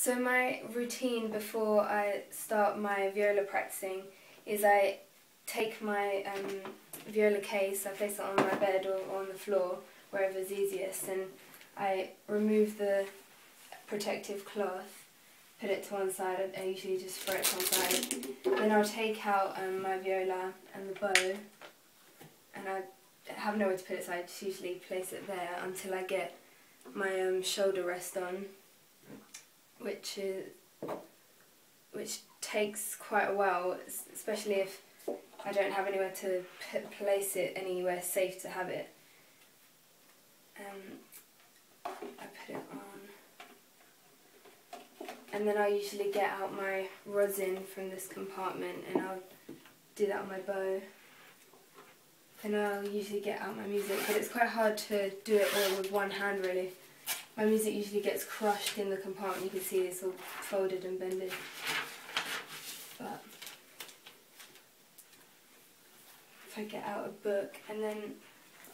So my routine before I start my viola practicing is I take my viola case, I place it on my bed or on the floor, wherever's easiest, and I remove the protective cloth, put it to one side. I usually just throw it to one side. Then I'll take out my viola and the bow, and I have nowhere to put it, so I just usually place it there until I get my shoulder rest on, which takes quite a while, especially if I don't have anywhere to place it, anywhere safe to have it. I put it on, and then I usually get out my rosin from this compartment and I'll do that on my bow. Then I'll usually get out my music, but it's quite hard to do it all with one hand really. My music usually gets crushed in the compartment. You can see it's all folded and bended. But if I get out a book, and then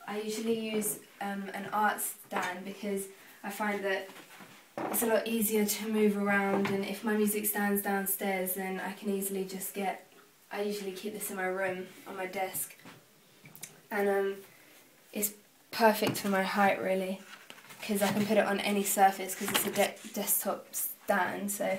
I usually use an art stand because I find that it's a lot easier to move around, and if my music stands downstairs then I can easily just I usually keep this in my room on my desk, and it's perfect for my height really, because I can put it on any surface because it's a desktop stand, so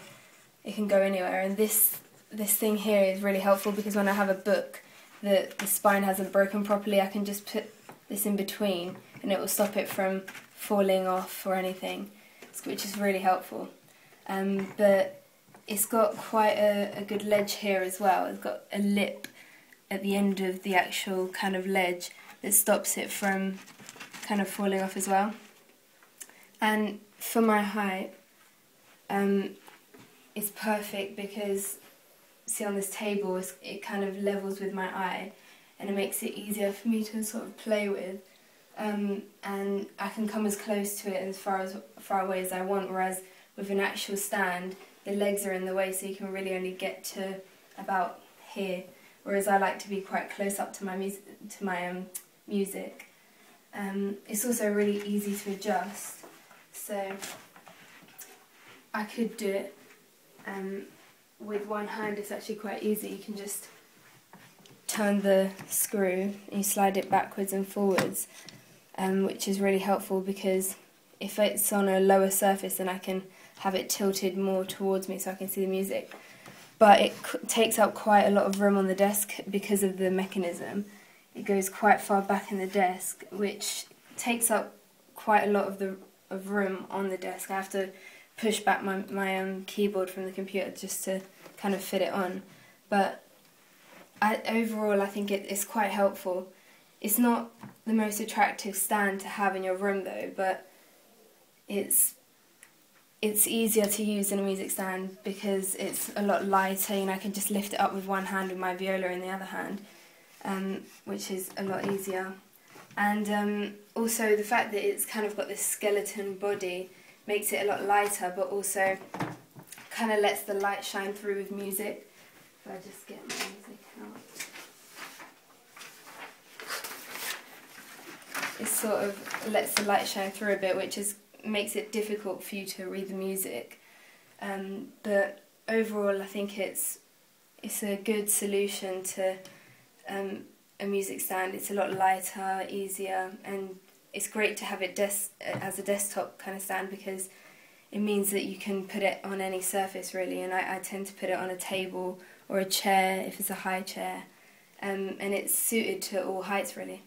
it can go anywhere. And this thing here is really helpful because when I have a book that the spine hasn't broken properly, I can just put this in between and it will stop it from falling off or anything, which is really helpful. But it's got quite a good ledge here as well. It's got a lip at the end of the actual kind of ledge that stops it from kind of falling off as well. And for my height, it's perfect because, see, on this table it kind of levels with my eye and it makes it easier for me to sort of play with, and I can come as close to it as far away as I want, whereas with an actual stand the legs are in the way, so you can really only get to about here, whereas I like to be quite close up to my music. It's also really easy to adjust, so I could do it with one hand. It's actually quite easy. You can just turn the screw and you slide it backwards and forwards, which is really helpful because if it's on a lower surface then I can have it tilted more towards me so I can see the music. But it takes up quite a lot of room on the desk because of the mechanism. It goes quite far back in the desk, which takes up quite a lot of room on the desk. I have to push back my keyboard from the computer just to kind of fit it on. But overall I think it's quite helpful. It's not the most attractive stand to have in your room though, but it's easier to use than a music stand because it's a lot lighter. You know, I can just lift it up with one hand with my viola in the other hand, which is a lot easier. And also the fact that it's kind of got this skeleton body makes it a lot lighter, but also kind of lets the light shine through with music. If I just get my music out, it sort of lets the light shine through a bit, which makes it difficult for you to read the music. But overall I think it's a good solution to a music stand. It's a lot lighter, easier, and it's great to have it as a desktop kind of stand because it means that you can put it on any surface really, and I tend to put it on a table or a chair if it's a high chair, and it's suited to all heights really.